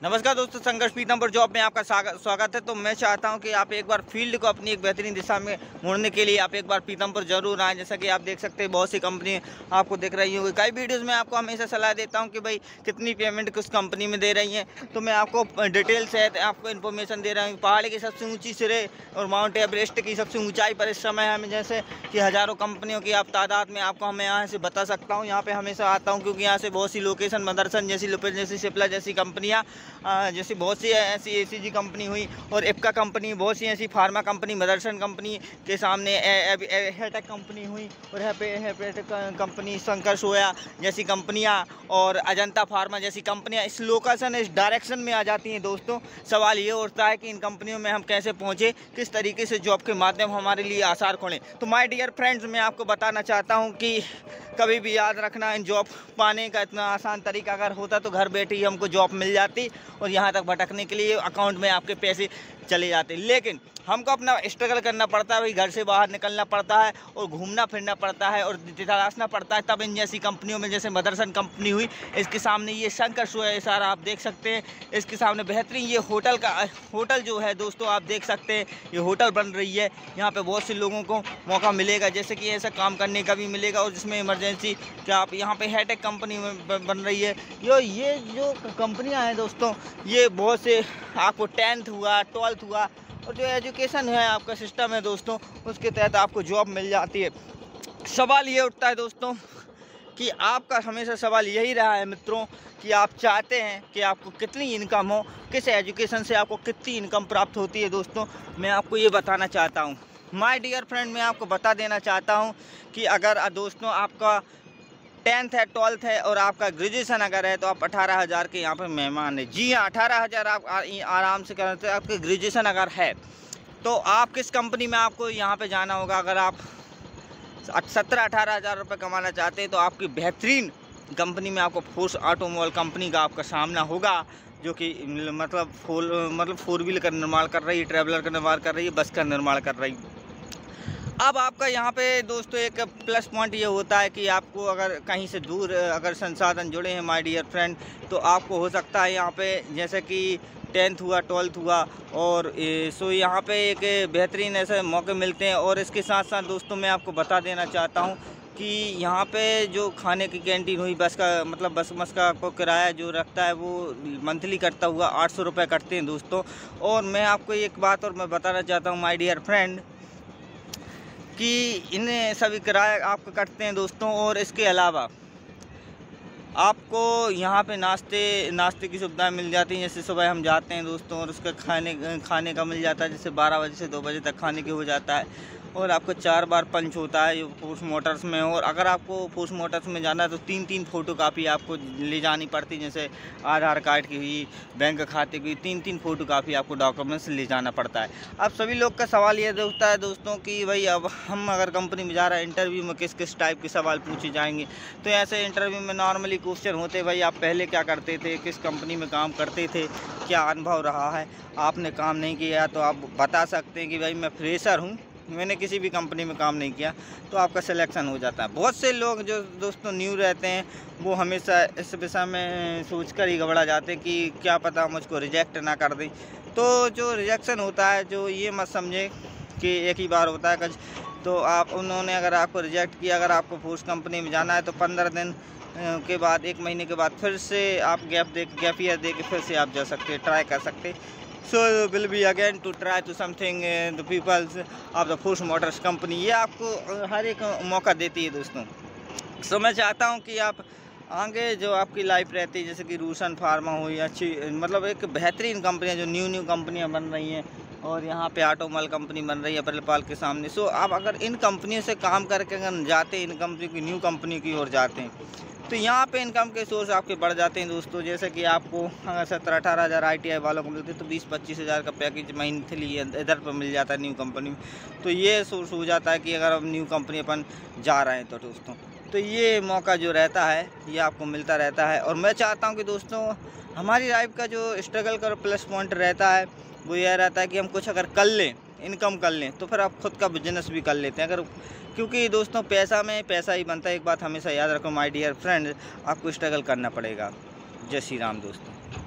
नमस्कार दोस्तों, संघर्ष पीतमपुर जॉब में आपका स्वागत है। तो मैं चाहता हूं कि आप एक बार फील्ड को अपनी एक बेहतरीन दिशा में मोड़ने के लिए आप एक बार पीतमपुर जरूर आएँ। जैसा कि आप देख सकते हैं, बहुत सी कंपनी आपको दिख रही होगी। कई वीडियोस में आपको हमेशा सलाह देता हूं कि भाई कितनी पेमेंट किस कंपनी में दे रही हैं, तो मैं आपको डिटेल से आपको इन्फॉर्मेशन दे रहा हूँ। पहाड़ की सबसे ऊँची सिरे और माउंट एवरेस्ट की सबसे ऊँचाई पर इस समय हमें जैसे कि हज़ारों कंपनियों की आप तादाद में आपको मैं यहाँ से बता सकता हूँ। यहाँ पर हमेशा आता हूँ क्योंकि यहाँ से बहुत सी लोकेशन मदरसन जैसी लुपिन जैसी सिप्ला जैसी कंपनियाँ जैसी बहुत सी ऐसी एसीजी कंपनी हुई और इप्का कंपनी, बहुत सी ऐसी फार्मा कंपनी, मदरसन कंपनी के सामने हेटेक कंपनी हुई और हेपेटेक कंपनी, शंकर सोया जैसी कंपनियां और अजंता फार्मा जैसी कंपनियां इस लोकेशन इस डायरेक्शन में आ जाती हैं। दोस्तों, सवाल ये उठता है कि इन कंपनियों में हम कैसे पहुंचे, किस तरीके से जॉब के माध्यम हमारे लिए आसार खोलें। तो माय डियर फ्रेंड्स, मैं आपको बताना चाहता हूँ कि कभी भी याद रखना, इन जॉब पाने का इतना आसान तरीका अगर होता तो घर बैठे ही हमको जॉब मिल जाती और यहाँ तक भटकने के लिए अकाउंट में आपके पैसे चले जाते। लेकिन हमको अपना स्ट्रगल करना पड़ता है, भाई घर से बाहर निकलना पड़ता है और घूमना फिरना पड़ता है और तलाशना पड़ता है। तब इन जैसी कंपनियों में, जैसे मदरसन कंपनी हुई, इसके सामने ये शंकर सोया सारा आप देख सकते हैं, इसके सामने बेहतरीन ये होटल जो है दोस्तों आप देख सकते हैं, ये होटल बन रही है। यहाँ पे बहुत से लोगों को मौका मिलेगा, जैसे कि ऐसा काम करने का भी मिलेगा और जिसमें इमरजेंसी क्या आप यहाँ पे हेटेक कंपनी में बन रही है। ये जो कंपनियाँ हैं दोस्तों, ये बहुत से आपको 10th हुआ, 12th हुआ और जो एजुकेशन है आपका सिस्टम है दोस्तों, उसके तहत आपको जॉब मिल जाती है। सवाल ये उठता है दोस्तों कि आपका हमेशा सवाल यही रहा है मित्रों कि आप चाहते हैं कि आपको कितनी इनकम हो, किस एजुकेशन से आपको कितनी इनकम प्राप्त होती है। दोस्तों, मैं आपको ये बताना चाहता हूँ, माय डियर फ्रेंड, मैं आपको बता देना चाहता हूँ कि अगर दोस्तों आपका 10th है, 12th है और आपका ग्रेजुएशन अगर है तो आप 18,000 के यहाँ पर मेहमान है। जी हाँ, 18,000 आप आराम से करते हैं। आपके ग्रेजुएशन अगर है तो आप किस कंपनी में आपको यहाँ पे जाना होगा। अगर आप 17-18,000 रुपये कमाना चाहते हैं तो आपकी बेहतरीन कंपनी में आपको फोर्स ऑटोमोबाइल कंपनी का आपका सामना होगा, जो कि मतलब फोर व्हीलर का निर्माण कर रही है, ट्रैवलर का निर्माण कर रही है, बस का निर्माण कर रही है। अब आपका यहाँ पे दोस्तों एक प्लस पॉइंट ये होता है कि आपको अगर कहीं से दूर अगर संसाधन जुड़े हैं माय डियर फ्रेंड, तो आपको हो सकता है यहाँ पे जैसे कि 10th हुआ, 12th हुआ और सो यहाँ पे एक बेहतरीन ऐसे मौके मिलते हैं। और इसके साथ साथ दोस्तों मैं आपको बता देना चाहता हूँ कि यहाँ पे जो खाने की कैंटीन हुई, बस का मतलब बस का आपको किराया जो रखता है वो मंथली कटता हुआ 800 रुपये कटते हैं दोस्तों। और मैं आपको एक बात और मैं बताना चाहता हूँ माय डियर फ्रेंड कि इन सभी किराए आपको कटते हैं दोस्तों। और इसके अलावा आपको यहाँ पे नाश्ते की सुविधाएं मिल जाती हैं। जैसे सुबह हम जाते हैं दोस्तों और उसका खाने का मिल जाता है, जैसे 12 बजे से 2 बजे तक खाने के हो जाता है। और आपको 4 बार पंच होता है जो फोर्स मोटर्स में। और अगर आपको फोर्स मोटर्स में जाना है तो 3-3 फ़ोटो कापी आपको ले जानी पड़ती है, जैसे आधार कार्ड की हुई, बैंक खाते की, 3-3 फ़ोटो कापी आपको डॉक्यूमेंट्स ले जाना पड़ता है। अब सभी लोग का सवाल ये होता है दोस्तों कि भाई अब हम अगर कंपनी में जा रहे हैं, इंटरव्यू में किस किस टाइप के सवाल पूछे जाएंगे। तो ऐसे इंटरव्यू में नॉर्मली क्वेश्चन होते भाई आप पहले क्या करते थे, किस कंपनी में काम करते थे, क्या अनुभव रहा है, आपने काम नहीं किया तो आप बता सकते हैं कि भाई मैं फ्रेशर हूँ, मैंने किसी भी कंपनी में काम नहीं किया, तो आपका सिलेक्शन हो जाता है। बहुत से लोग जो दोस्तों न्यू रहते हैं वो हमेशा इस विषय में सोचकर ही घबरा जाते हैं कि क्या पता मुझको रिजेक्ट ना कर दें। तो जो रिजेक्शन होता है, जो ये मत समझे कि एक ही बार होता है कुछ, तो आप उन्होंने अगर आपको रिजेक्ट किया, अगर आपको फोर्स कंपनी में जाना है तो 15 दिन के बाद, 1 महीने के बाद फिर से आप गैप ईयर दे के फिर से आप जा सकते हैं, ट्राई कर सकते हैं। So will be again to try to something the peoples of the Force Motors company. ये आपको हर एक मौका देती है दोस्तों। सो मैं चाहता हूँ कि आप आगे जो आपकी लाइफ रहती है, जैसे कि रूसन फार्मा हुई, अच्छी मतलब एक बेहतरीन कंपनियाँ जो न्यू कंपनियाँ बन रही हैं और यहाँ पे ऑटोमोबाइल कंपनी बन रही है बल्लपाल के सामने। सो आप अगर इन कंपनियों से काम करके अगर जाते हैं, इन कंपनी की न्यू कंपनी की ओर जाते हैं, तो यहाँ पे इनकम के सोर्स आपके बढ़ जाते हैं दोस्तों। जैसे कि आपको अगर 17-18 हज़ार ITI वालों को मिलते हैं तो 20-25 हज़ार का पैकेज मंथली इधर पर मिल जाता है न्यू कंपनी में। तो ये सोर्स हो जाता है कि अगर हम न्यू कंपनी अपन जा रहे हैं तो दोस्तों, तो ये मौका जो रहता है ये आपको मिलता रहता है। और मैं चाहता हूँ कि दोस्तों हमारी लाइफ का जो स्ट्रगल का प्लस पॉइंट रहता है वो यह रहता है कि हम कुछ अगर कर लें, इनकम कर लें, तो फिर आप खुद का बिजनेस भी कर लेते हैं। अगर क्योंकि दोस्तों पैसा में पैसा ही बनता है। एक बात हमेशा याद रखो माय डियर फ्रेंड, आपको स्ट्रगल करना पड़ेगा। जय श्री राम दोस्तों।